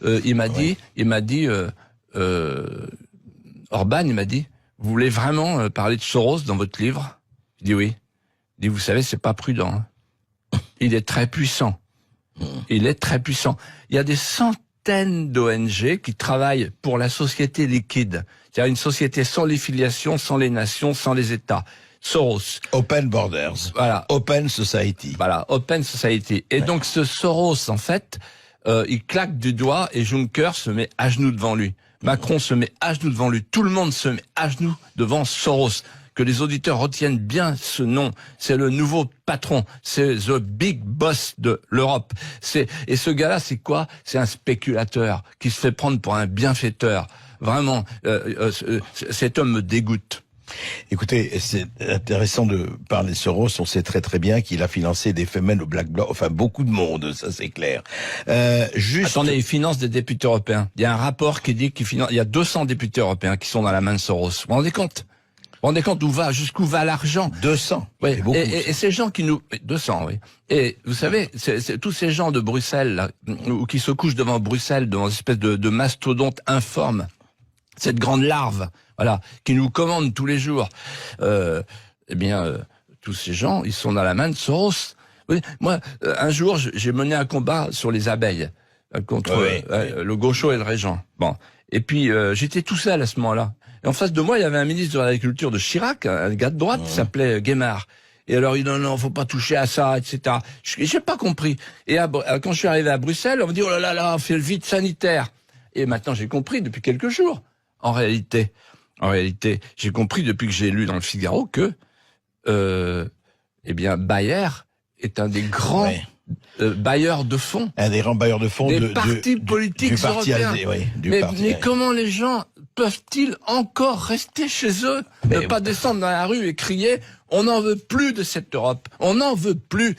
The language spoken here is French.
il m'a dit, Orban, il m'a dit, vous voulez vraiment parler de Soros dans votre livre? Je dis oui. Il dit, vous savez, c'est pas prudent. Hein. Il est très puissant. Il est très puissant. Il y a des centaines d'ONG qui travaillent pour la société liquide. C'est-à-dire une société sans les filiations, sans les nations, sans les États. Soros. Open Borders. Voilà. Open Society. Voilà, Open Society. Et donc ce Soros, en fait, il claque du doigt et Juncker se met à genoux devant lui. Macron se met à genoux devant lui. Tout le monde se met à genoux devant Soros. Que les auditeurs retiennent bien ce nom. C'est le nouveau patron. C'est the big boss de l'Europe. Et ce gars-là, c'est quoi? C'est un spéculateur qui se fait prendre pour un bienfaiteur. Vraiment, cet homme me dégoûte. Écoutez, c'est intéressant de parler de Soros. On sait très très bien qu'il a financé des femelles au Black Bloc, enfin beaucoup de monde, ça c'est clair. Attendez, il finance des députés européens. Il y a un rapport qui dit qu'il finance. Il y a 200 députés européens qui sont dans la main de Soros. Vous vous rendez compte? Vous vous rendez compte jusqu'où va l'argent? 200. Oui. Beaucoup, et ces gens qui nous 200, oui. Et vous savez, c'est tous ces gens de Bruxelles là, ou qui se couchent devant Bruxelles, devant une espèce de mastodonte informe, cette grande larve, voilà, qui nous commande tous les jours. Tous ces gens, ils sont dans la main de Soros. Oui, moi, un jour, j'ai mené un combat sur les abeilles contre le Gaucho et le Régent. Bon, et puis j'étais tout seul à ce moment-là. Et en face de moi, il y avait un ministre de l'Agriculture de Chirac, un gars de droite, qui s'appelait Guémard. Et alors, il dit non, faut pas toucher à ça, etc. J'ai pas compris. Et quand je suis arrivé à Bruxelles, on me dit, oh là là, on fait le vide sanitaire. Et maintenant, j'ai compris depuis quelques jours. En réalité, j'ai compris depuis que j'ai lu dans le Figaro que, Bayer est un des grands bailleurs de fonds. Un des grands bailleurs de fonds des partis politiques européens. Mais comment les gens peuvent-ils encore rester chez eux, ne pas descendre dans la rue et crier « On n'en veut plus de cette Europe, on n'en veut plus ».